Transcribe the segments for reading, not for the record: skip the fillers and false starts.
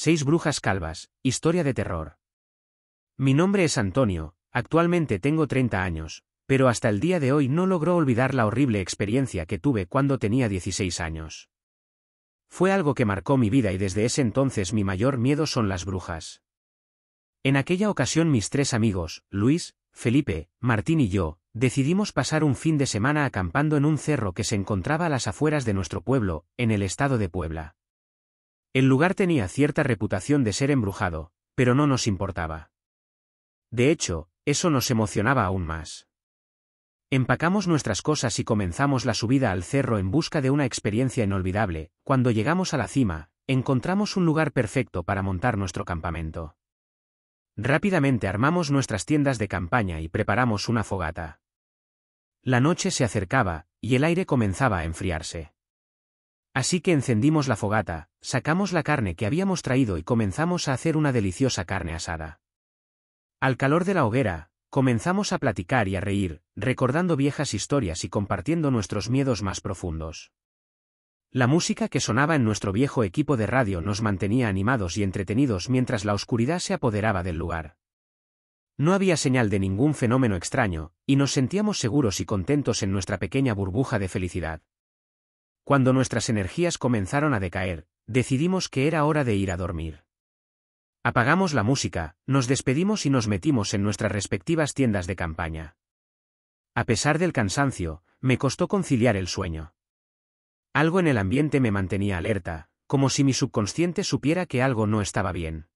6 brujas calvas, historia de terror. Mi nombre es Antonio, actualmente tengo 30 años, pero hasta el día de hoy no logro olvidar la horrible experiencia que tuve cuando tenía 16 años. Fue algo que marcó mi vida y desde ese entonces mi mayor miedo son las brujas. En aquella ocasión mis 3 amigos, Luis, Felipe, Martín y yo, decidimos pasar un fin de semana acampando en un cerro que se encontraba a las afueras de nuestro pueblo, en el estado de Puebla. El lugar tenía cierta reputación de ser embrujado, pero no nos importaba. De hecho, eso nos emocionaba aún más. Empacamos nuestras cosas y comenzamos la subida al cerro en busca de una experiencia inolvidable. Cuando llegamos a la cima, encontramos un lugar perfecto para montar nuestro campamento. Rápidamente armamos nuestras tiendas de campaña y preparamos una fogata. La noche se acercaba, y el aire comenzaba a enfriarse. Así que encendimos la fogata, sacamos la carne que habíamos traído y comenzamos a hacer una deliciosa carne asada. Al calor de la hoguera, comenzamos a platicar y a reír, recordando viejas historias y compartiendo nuestros miedos más profundos. La música que sonaba en nuestro viejo equipo de radio nos mantenía animados y entretenidos mientras la oscuridad se apoderaba del lugar. No había señal de ningún fenómeno extraño, y nos sentíamos seguros y contentos en nuestra pequeña burbuja de felicidad. Cuando nuestras energías comenzaron a decaer, decidimos que era hora de ir a dormir. Apagamos la música, nos despedimos y nos metimos en nuestras respectivas tiendas de campaña. A pesar del cansancio, me costó conciliar el sueño. Algo en el ambiente me mantenía alerta, como si mi subconsciente supiera que algo no estaba bien.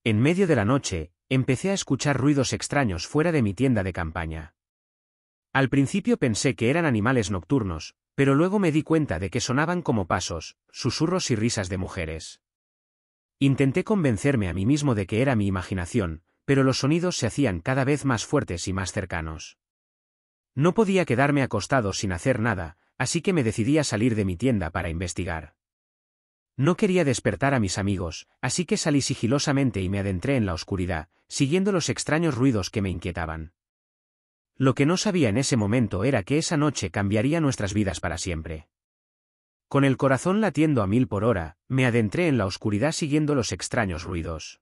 En medio de la noche, empecé a escuchar ruidos extraños fuera de mi tienda de campaña. Al principio pensé que eran animales nocturnos, pero luego me di cuenta de que sonaban como pasos, susurros y risas de mujeres. Intenté convencerme a mí mismo de que era mi imaginación, pero los sonidos se hacían cada vez más fuertes y más cercanos. No podía quedarme acostado sin hacer nada, así que me decidí a salir de mi tienda para investigar. No quería despertar a mis amigos, así que salí sigilosamente y me adentré en la oscuridad, siguiendo los extraños ruidos que me inquietaban. Lo que no sabía en ese momento era que esa noche cambiaría nuestras vidas para siempre. Con el corazón latiendo a 1000 por hora, me adentré en la oscuridad siguiendo los extraños ruidos.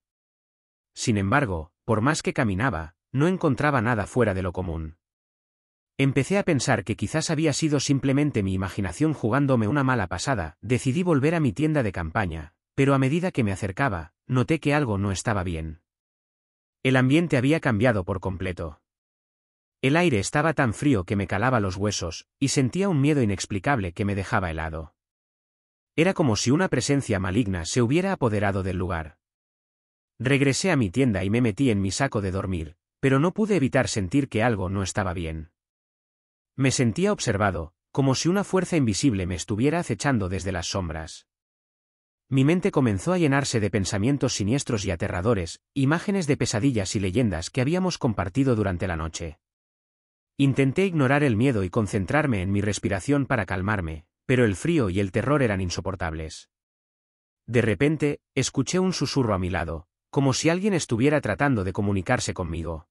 Sin embargo, por más que caminaba, no encontraba nada fuera de lo común. Empecé a pensar que quizás había sido simplemente mi imaginación jugándome una mala pasada. Decidí volver a mi tienda de campaña, pero a medida que me acercaba, noté que algo no estaba bien. El ambiente había cambiado por completo. El aire estaba tan frío que me calaba los huesos, y sentía un miedo inexplicable que me dejaba helado. Era como si una presencia maligna se hubiera apoderado del lugar. Regresé a mi tienda y me metí en mi saco de dormir, pero no pude evitar sentir que algo no estaba bien. Me sentía observado, como si una fuerza invisible me estuviera acechando desde las sombras. Mi mente comenzó a llenarse de pensamientos siniestros y aterradores, imágenes de pesadillas y leyendas que habíamos compartido durante la noche. Intenté ignorar el miedo y concentrarme en mi respiración para calmarme, pero el frío y el terror eran insoportables. De repente, escuché un susurro a mi lado, como si alguien estuviera tratando de comunicarse conmigo.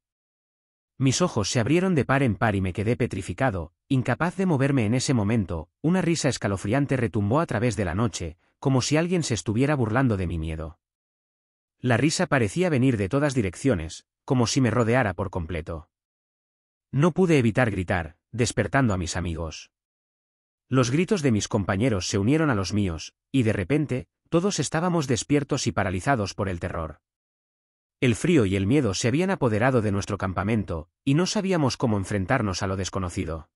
Mis ojos se abrieron de par en par y me quedé petrificado, incapaz de moverme en ese momento. Una risa escalofriante retumbó a través de la noche, como si alguien se estuviera burlando de mi miedo. La risa parecía venir de todas direcciones, como si me rodeara por completo. No pude evitar gritar, despertando a mis amigos. Los gritos de mis compañeros se unieron a los míos, y de repente, todos estábamos despiertos y paralizados por el terror. El frío y el miedo se habían apoderado de nuestro campamento, y no sabíamos cómo enfrentarnos a lo desconocido.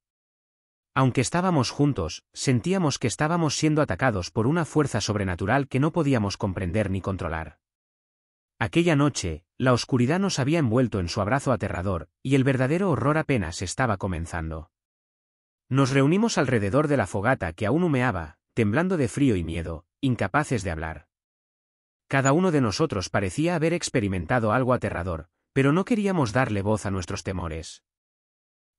Aunque estábamos juntos, sentíamos que estábamos siendo atacados por una fuerza sobrenatural que no podíamos comprender ni controlar. Aquella noche, la oscuridad nos había envuelto en su abrazo aterrador, y el verdadero horror apenas estaba comenzando. Nos reunimos alrededor de la fogata que aún humeaba, temblando de frío y miedo, incapaces de hablar. Cada uno de nosotros parecía haber experimentado algo aterrador, pero no queríamos darle voz a nuestros temores.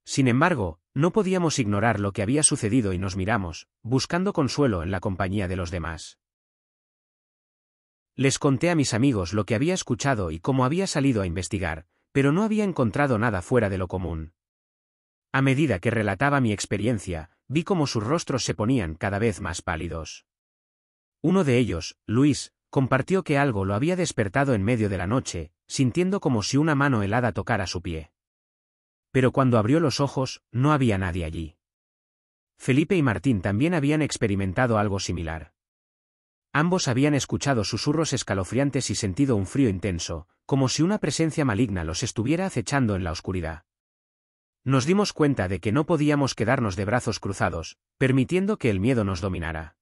Sin embargo, no podíamos ignorar lo que había sucedido y nos miramos, buscando consuelo en la compañía de los demás. Les conté a mis amigos lo que había escuchado y cómo había salido a investigar, pero no había encontrado nada fuera de lo común. A medida que relataba mi experiencia, vi cómo sus rostros se ponían cada vez más pálidos. Uno de ellos, Luis, compartió que algo lo había despertado en medio de la noche, sintiendo como si una mano helada tocara su pie. Pero cuando abrió los ojos, no había nadie allí. Felipe y Martín también habían experimentado algo similar. Ambos habían escuchado susurros escalofriantes y sentido un frío intenso, como si una presencia maligna los estuviera acechando en la oscuridad. Nos dimos cuenta de que no podíamos quedarnos de brazos cruzados, permitiendo que el miedo nos dominara.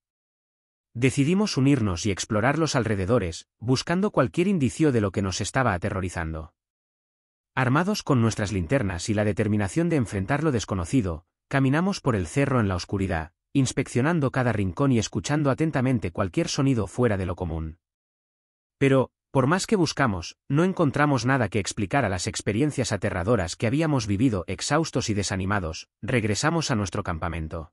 Decidimos unirnos y explorar los alrededores, buscando cualquier indicio de lo que nos estaba aterrorizando. Armados con nuestras linternas y la determinación de enfrentar lo desconocido, caminamos por el cerro en la oscuridad, inspeccionando cada rincón y escuchando atentamente cualquier sonido fuera de lo común. Pero, por más que buscamos, no encontramos nada que explicara las experiencias aterradoras que habíamos vivido. Exhaustos y desanimados, regresamos a nuestro campamento.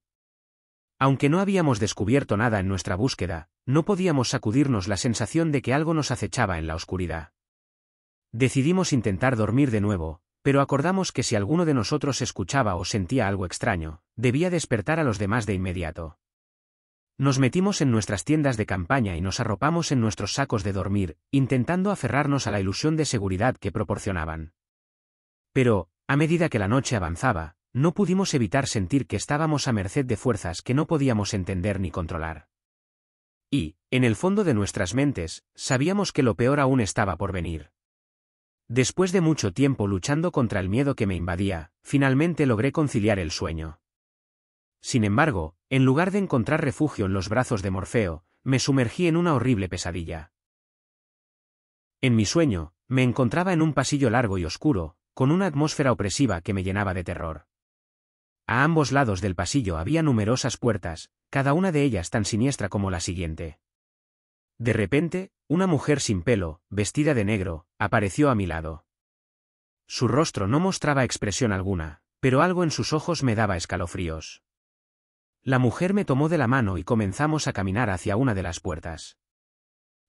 Aunque no habíamos descubierto nada en nuestra búsqueda, no podíamos sacudirnos la sensación de que algo nos acechaba en la oscuridad. Decidimos intentar dormir de nuevo, pero acordamos que si alguno de nosotros escuchaba o sentía algo extraño, debía despertar a los demás de inmediato. Nos metimos en nuestras tiendas de campaña y nos arropamos en nuestros sacos de dormir, intentando aferrarnos a la ilusión de seguridad que proporcionaban. Pero, a medida que la noche avanzaba, no pudimos evitar sentir que estábamos a merced de fuerzas que no podíamos entender ni controlar. Y, en el fondo de nuestras mentes, sabíamos que lo peor aún estaba por venir. Después de mucho tiempo luchando contra el miedo que me invadía, finalmente logré conciliar el sueño. Sin embargo, en lugar de encontrar refugio en los brazos de Morfeo, me sumergí en una horrible pesadilla. En mi sueño, me encontraba en un pasillo largo y oscuro, con una atmósfera opresiva que me llenaba de terror. A ambos lados del pasillo había numerosas puertas, cada una de ellas tan siniestra como la siguiente. De repente, una mujer sin pelo, vestida de negro, apareció a mi lado. Su rostro no mostraba expresión alguna, pero algo en sus ojos me daba escalofríos. La mujer me tomó de la mano y comenzamos a caminar hacia una de las puertas.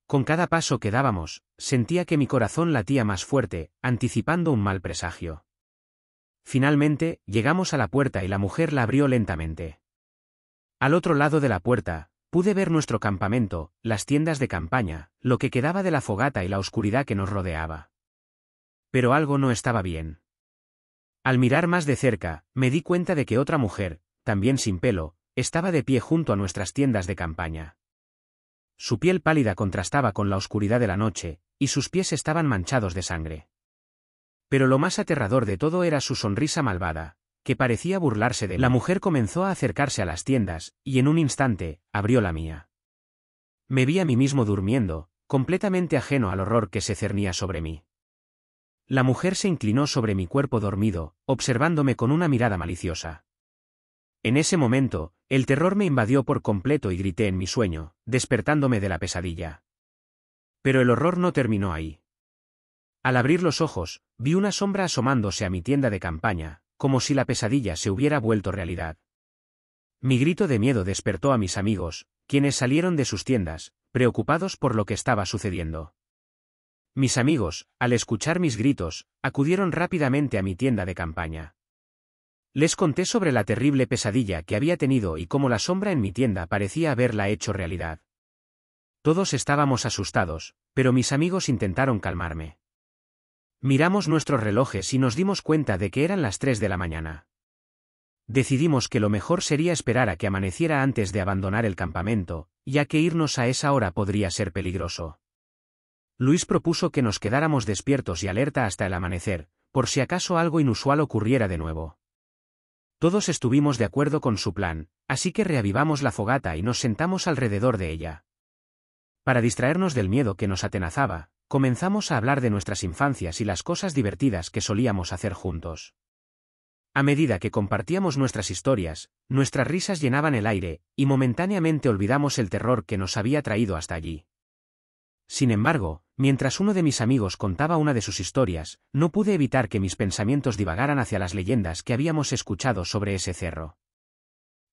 Con cada paso que dábamos, sentía que mi corazón latía más fuerte, anticipando un mal presagio. Finalmente, llegamos a la puerta y la mujer la abrió lentamente. Al otro lado de la puerta, pude ver nuestro campamento, las tiendas de campaña, lo que quedaba de la fogata y la oscuridad que nos rodeaba. Pero algo no estaba bien. Al mirar más de cerca, me di cuenta de que otra mujer, también sin pelo, estaba de pie junto a nuestras tiendas de campaña. Su piel pálida contrastaba con la oscuridad de la noche, y sus pies estaban manchados de sangre. Pero lo más aterrador de todo era su sonrisa malvada, que parecía burlarse de mí. La mujer comenzó a acercarse a las tiendas, y en un instante, abrió la mía. Me vi a mí mismo durmiendo, completamente ajeno al horror que se cernía sobre mí. La mujer se inclinó sobre mi cuerpo dormido, observándome con una mirada maliciosa. En ese momento, el terror me invadió por completo y grité en mi sueño, despertándome de la pesadilla. Pero el horror no terminó ahí. Al abrir los ojos, vi una sombra asomándose a mi tienda de campaña, como si la pesadilla se hubiera vuelto realidad. Mi grito de miedo despertó a mis amigos, quienes salieron de sus tiendas, preocupados por lo que estaba sucediendo. Mis amigos, al escuchar mis gritos, acudieron rápidamente a mi tienda de campaña. Les conté sobre la terrible pesadilla que había tenido y cómo la sombra en mi tienda parecía haberla hecho realidad. Todos estábamos asustados, pero mis amigos intentaron calmarme. Miramos nuestros relojes y nos dimos cuenta de que eran las 3 de la mañana. Decidimos que lo mejor sería esperar a que amaneciera antes de abandonar el campamento, ya que irnos a esa hora podría ser peligroso. Luis propuso que nos quedáramos despiertos y alerta hasta el amanecer, por si acaso algo inusual ocurriera de nuevo. Todos estuvimos de acuerdo con su plan, así que reavivamos la fogata y nos sentamos alrededor de ella. Para distraernos del miedo que nos atenazaba, comenzamos a hablar de nuestras infancias y las cosas divertidas que solíamos hacer juntos. A medida que compartíamos nuestras historias, nuestras risas llenaban el aire, y momentáneamente olvidamos el terror que nos había traído hasta allí. Sin embargo, mientras uno de mis amigos contaba una de sus historias, no pude evitar que mis pensamientos divagaran hacia las leyendas que habíamos escuchado sobre ese cerro.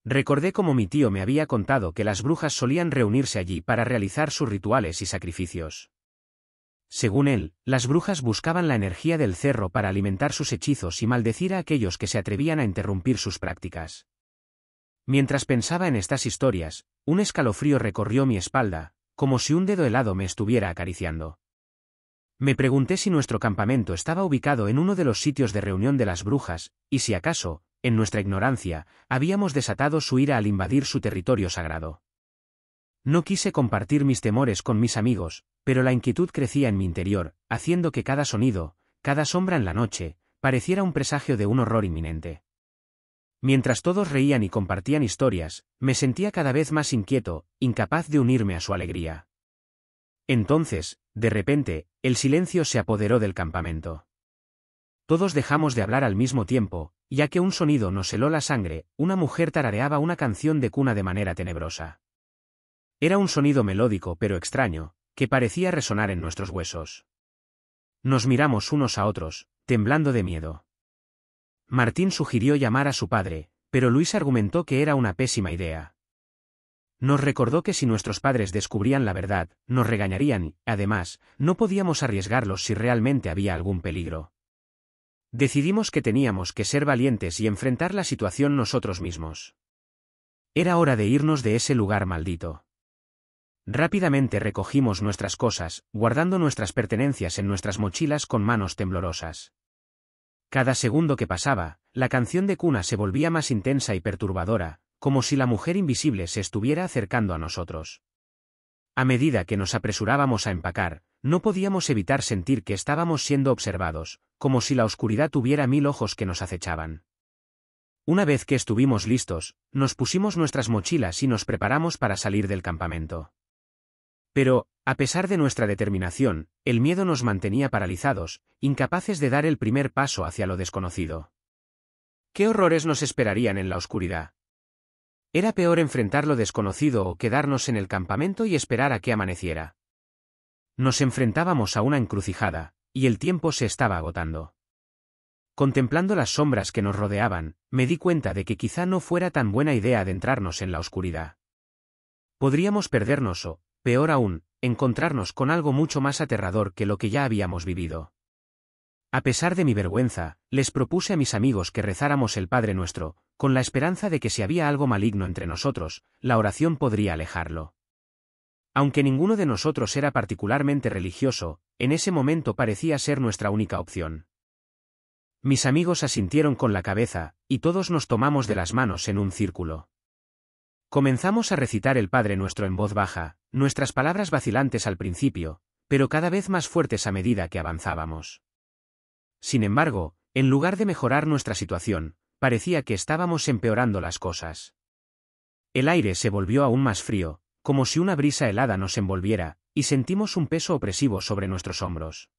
Recordé cómo mi tío me había contado que las brujas solían reunirse allí para realizar sus rituales y sacrificios. Según él, las brujas buscaban la energía del cerro para alimentar sus hechizos y maldecir a aquellos que se atrevían a interrumpir sus prácticas. Mientras pensaba en estas historias, un escalofrío recorrió mi espalda, como si un dedo helado me estuviera acariciando. Me pregunté si nuestro campamento estaba ubicado en uno de los sitios de reunión de las brujas, y si acaso, en nuestra ignorancia, habíamos desatado su ira al invadir su territorio sagrado. No quise compartir mis temores con mis amigos, pero la inquietud crecía en mi interior, haciendo que cada sonido, cada sombra en la noche, pareciera un presagio de un horror inminente. Mientras todos reían y compartían historias, me sentía cada vez más inquieto, incapaz de unirme a su alegría. Entonces, de repente, el silencio se apoderó del campamento. Todos dejamos de hablar al mismo tiempo, ya que un sonido nos heló la sangre. Una mujer tarareaba una canción de cuna de manera tenebrosa. Era un sonido melódico pero extraño, que parecía resonar en nuestros huesos. Nos miramos unos a otros, temblando de miedo. Martín sugirió llamar a su padre, pero Luis argumentó que era una pésima idea. Nos recordó que si nuestros padres descubrían la verdad, nos regañarían y, además, no podíamos arriesgarlos si realmente había algún peligro. Decidimos que teníamos que ser valientes y enfrentar la situación nosotros mismos. Era hora de irnos de ese lugar maldito. Rápidamente recogimos nuestras cosas, guardando nuestras pertenencias en nuestras mochilas con manos temblorosas. Cada segundo que pasaba, la canción de cuna se volvía más intensa y perturbadora, como si la mujer invisible se estuviera acercando a nosotros. A medida que nos apresurábamos a empacar, no podíamos evitar sentir que estábamos siendo observados, como si la oscuridad tuviera 1000 ojos que nos acechaban. Una vez que estuvimos listos, nos pusimos nuestras mochilas y nos preparamos para salir del campamento. Pero, a pesar de nuestra determinación, el miedo nos mantenía paralizados, incapaces de dar el primer paso hacia lo desconocido. ¿Qué horrores nos esperarían en la oscuridad? ¿Era peor enfrentar lo desconocido o quedarnos en el campamento y esperar a que amaneciera? Nos enfrentábamos a una encrucijada, y el tiempo se estaba agotando. Contemplando las sombras que nos rodeaban, me di cuenta de que quizá no fuera tan buena idea adentrarnos en la oscuridad. Podríamos perdernos o, peor aún, encontrarnos con algo mucho más aterrador que lo que ya habíamos vivido. A pesar de mi vergüenza, les propuse a mis amigos que rezáramos el Padre Nuestro, con la esperanza de que si había algo maligno entre nosotros, la oración podría alejarlo. Aunque ninguno de nosotros era particularmente religioso, en ese momento parecía ser nuestra única opción. Mis amigos asintieron con la cabeza, y todos nos tomamos de las manos en un círculo. Comenzamos a recitar el Padre Nuestro en voz baja, nuestras palabras vacilantes al principio, pero cada vez más fuertes a medida que avanzábamos. Sin embargo, en lugar de mejorar nuestra situación, parecía que estábamos empeorando las cosas. El aire se volvió aún más frío, como si una brisa helada nos envolviera, y sentimos un peso opresivo sobre nuestros hombros.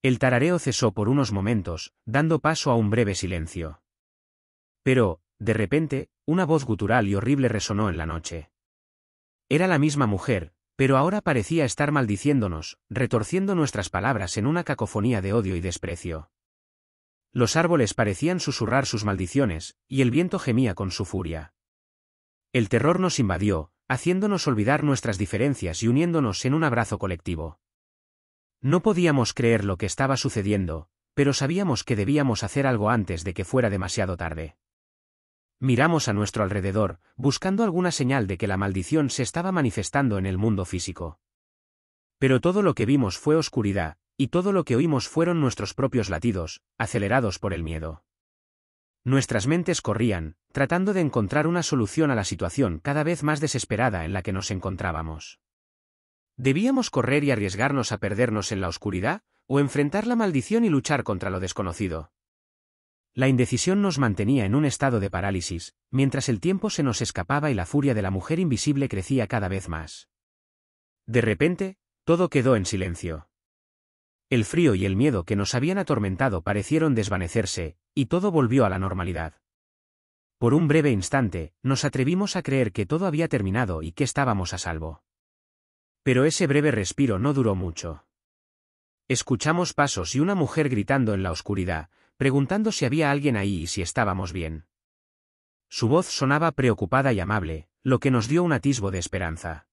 El tarareo cesó por unos momentos, dando paso a un breve silencio. Pero, de repente, una voz gutural y horrible resonó en la noche. Era la misma mujer, pero ahora parecía estar maldiciéndonos, retorciendo nuestras palabras en una cacofonía de odio y desprecio. Los árboles parecían susurrar sus maldiciones, y el viento gemía con su furia. El terror nos invadió, haciéndonos olvidar nuestras diferencias y uniéndonos en un abrazo colectivo. No podíamos creer lo que estaba sucediendo, pero sabíamos que debíamos hacer algo antes de que fuera demasiado tarde. Miramos a nuestro alrededor, buscando alguna señal de que la maldición se estaba manifestando en el mundo físico. Pero todo lo que vimos fue oscuridad, y todo lo que oímos fueron nuestros propios latidos, acelerados por el miedo. Nuestras mentes corrían, tratando de encontrar una solución a la situación cada vez más desesperada en la que nos encontrábamos. ¿Debíamos correr y arriesgarnos a perdernos en la oscuridad, o enfrentar la maldición y luchar contra lo desconocido? La indecisión nos mantenía en un estado de parálisis, mientras el tiempo se nos escapaba y la furia de la mujer invisible crecía cada vez más. De repente, todo quedó en silencio. El frío y el miedo que nos habían atormentado parecieron desvanecerse, y todo volvió a la normalidad. Por un breve instante, nos atrevimos a creer que todo había terminado y que estábamos a salvo. Pero ese breve respiro no duró mucho. Escuchamos pasos y una mujer gritando en la oscuridad, preguntando si había alguien ahí y si estábamos bien. Su voz sonaba preocupada y amable, lo que nos dio un atisbo de esperanza.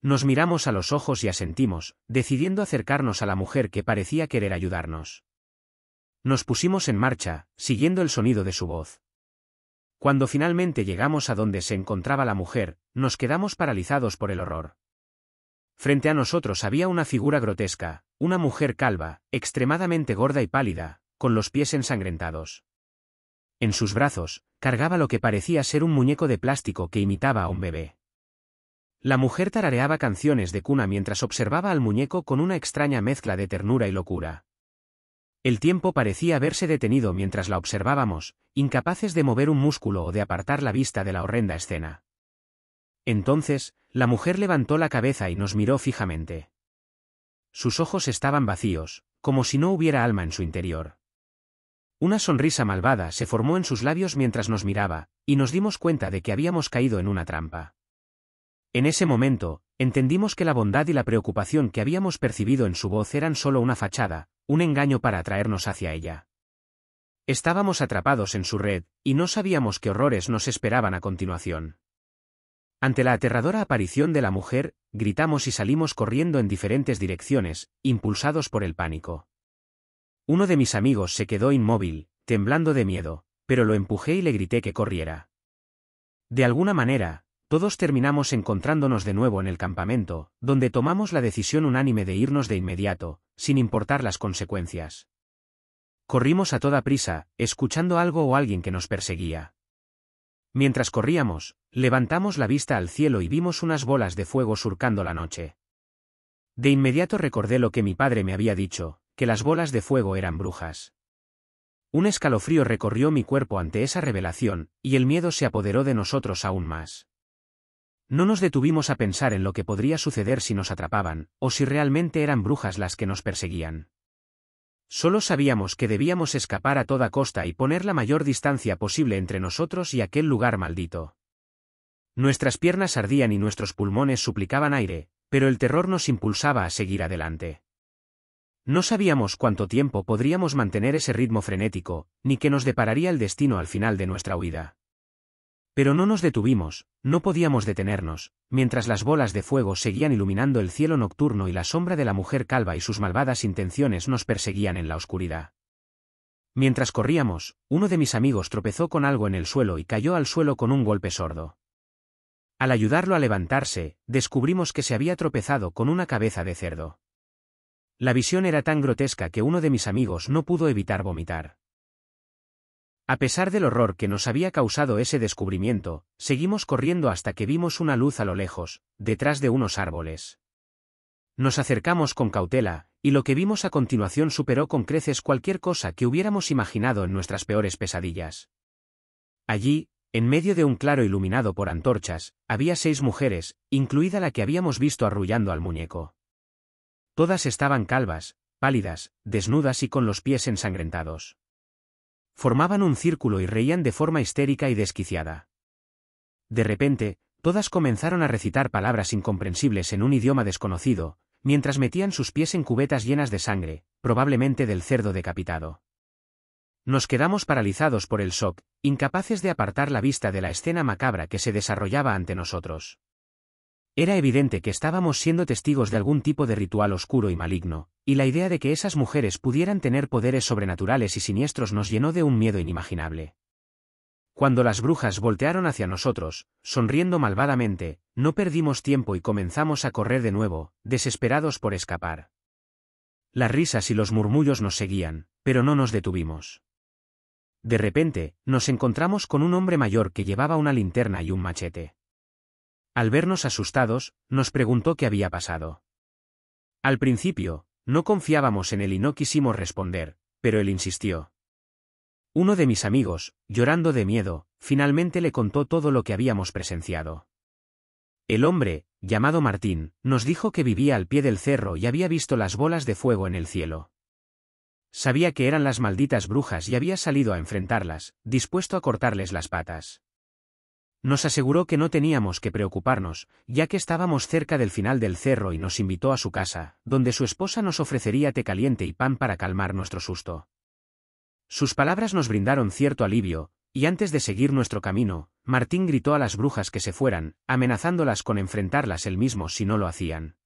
Nos miramos a los ojos y asentimos, decidiendo acercarnos a la mujer que parecía querer ayudarnos. Nos pusimos en marcha, siguiendo el sonido de su voz. Cuando finalmente llegamos a donde se encontraba la mujer, nos quedamos paralizados por el horror. Frente a nosotros había una figura grotesca, una mujer calva, extremadamente gorda y pálida, con los pies ensangrentados. En sus brazos, cargaba lo que parecía ser un muñeco de plástico que imitaba a un bebé. La mujer tarareaba canciones de cuna mientras observaba al muñeco con una extraña mezcla de ternura y locura. El tiempo parecía haberse detenido mientras la observábamos, incapaces de mover un músculo o de apartar la vista de la horrenda escena. Entonces, la mujer levantó la cabeza y nos miró fijamente. Sus ojos estaban vacíos, como si no hubiera alma en su interior. Una sonrisa malvada se formó en sus labios mientras nos miraba, y nos dimos cuenta de que habíamos caído en una trampa. En ese momento, entendimos que la bondad y la preocupación que habíamos percibido en su voz eran solo una fachada, un engaño para atraernos hacia ella. Estábamos atrapados en su red, y no sabíamos qué horrores nos esperaban a continuación. Ante la aterradora aparición de la mujer, gritamos y salimos corriendo en diferentes direcciones, impulsados por el pánico. Uno de mis amigos se quedó inmóvil, temblando de miedo, pero lo empujé y le grité que corriera. De alguna manera, todos terminamos encontrándonos de nuevo en el campamento, donde tomamos la decisión unánime de irnos de inmediato, sin importar las consecuencias. Corrimos a toda prisa, escuchando algo o alguien que nos perseguía. Mientras corríamos, levantamos la vista al cielo y vimos unas bolas de fuego surcando la noche. De inmediato recordé lo que mi padre me había dicho, que las bolas de fuego eran brujas. Un escalofrío recorrió mi cuerpo ante esa revelación, y el miedo se apoderó de nosotros aún más. No nos detuvimos a pensar en lo que podría suceder si nos atrapaban, o si realmente eran brujas las que nos perseguían. Solo sabíamos que debíamos escapar a toda costa y poner la mayor distancia posible entre nosotros y aquel lugar maldito. Nuestras piernas ardían y nuestros pulmones suplicaban aire, pero el terror nos impulsaba a seguir adelante. No sabíamos cuánto tiempo podríamos mantener ese ritmo frenético, ni qué nos depararía el destino al final de nuestra huida. Pero no nos detuvimos, no podíamos detenernos, mientras las bolas de fuego seguían iluminando el cielo nocturno y la sombra de la mujer calva y sus malvadas intenciones nos perseguían en la oscuridad. Mientras corríamos, uno de mis amigos tropezó con algo en el suelo y cayó al suelo con un golpe sordo. Al ayudarlo a levantarse, descubrimos que se había tropezado con una cabeza de cerdo. La visión era tan grotesca que uno de mis amigos no pudo evitar vomitar. A pesar del horror que nos había causado ese descubrimiento, seguimos corriendo hasta que vimos una luz a lo lejos, detrás de unos árboles. Nos acercamos con cautela, y lo que vimos a continuación superó con creces cualquier cosa que hubiéramos imaginado en nuestras peores pesadillas. Allí, en medio de un claro iluminado por antorchas, había 6 mujeres, incluida la que habíamos visto arrullando al muñeco. Todas estaban calvas, pálidas, desnudas y con los pies ensangrentados. Formaban un círculo y reían de forma histérica y desquiciada. De repente, todas comenzaron a recitar palabras incomprensibles en un idioma desconocido, mientras metían sus pies en cubetas llenas de sangre, probablemente del cerdo decapitado. Nos quedamos paralizados por el shock, incapaces de apartar la vista de la escena macabra que se desarrollaba ante nosotros. Era evidente que estábamos siendo testigos de algún tipo de ritual oscuro y maligno, y la idea de que esas mujeres pudieran tener poderes sobrenaturales y siniestros nos llenó de un miedo inimaginable. Cuando las brujas voltearon hacia nosotros, sonriendo malvadamente, no perdimos tiempo y comenzamos a correr de nuevo, desesperados por escapar. Las risas y los murmullos nos seguían, pero no nos detuvimos. De repente, nos encontramos con un hombre mayor que llevaba una linterna y un machete. Al vernos asustados, nos preguntó qué había pasado. Al principio, no confiábamos en él y no quisimos responder, pero él insistió. Uno de mis amigos, llorando de miedo, finalmente le contó todo lo que habíamos presenciado. El hombre, llamado Martín, nos dijo que vivía al pie del cerro y había visto las bolas de fuego en el cielo. Sabía que eran las malditas brujas y había salido a enfrentarlas, dispuesto a cortarles las patas. Nos aseguró que no teníamos que preocuparnos, ya que estábamos cerca del final del cerro y nos invitó a su casa, donde su esposa nos ofrecería té caliente y pan para calmar nuestro susto. Sus palabras nos brindaron cierto alivio, y antes de seguir nuestro camino, Martín gritó a las brujas que se fueran, amenazándolas con enfrentarlas él mismo si no lo hacían.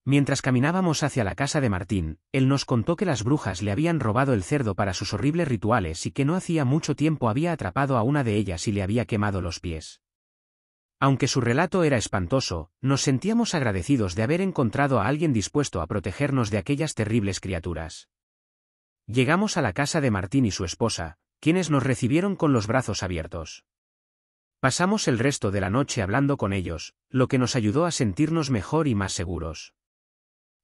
Mientras caminábamos hacia la casa de Martín, él nos contó que las brujas le habían robado el cerdo para sus horribles rituales y que no hacía mucho tiempo había atrapado a una de ellas y le había quemado los pies. Aunque su relato era espantoso, nos sentíamos agradecidos de haber encontrado a alguien dispuesto a protegernos de aquellas terribles criaturas. Llegamos a la casa de Martín y su esposa, quienes nos recibieron con los brazos abiertos. Pasamos el resto de la noche hablando con ellos, lo que nos ayudó a sentirnos mejor y más seguros.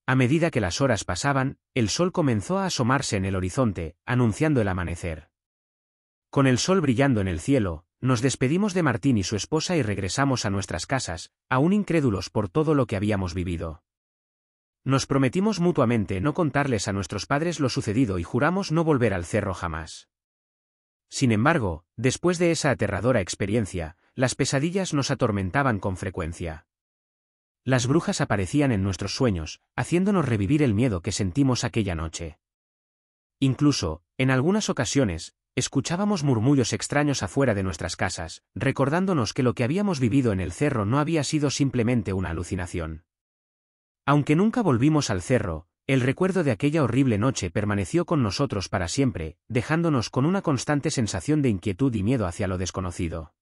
A medida que las horas pasaban, el sol comenzó a asomarse en el horizonte, anunciando el amanecer. Con el sol brillando en el cielo, nos despedimos de Martín y su esposa y regresamos a nuestras casas, aún incrédulos por todo lo que habíamos vivido. Nos prometimos mutuamente no contarles a nuestros padres lo sucedido y juramos no volver al cerro jamás. Sin embargo, después de esa aterradora experiencia, las pesadillas nos atormentaban con frecuencia. Las brujas aparecían en nuestros sueños, haciéndonos revivir el miedo que sentimos aquella noche. Incluso, en algunas ocasiones, escuchábamos murmullos extraños afuera de nuestras casas, recordándonos que lo que habíamos vivido en el cerro no había sido simplemente una alucinación. Aunque nunca volvimos al cerro, el recuerdo de aquella horrible noche permaneció con nosotros para siempre, dejándonos con una constante sensación de inquietud y miedo hacia lo desconocido.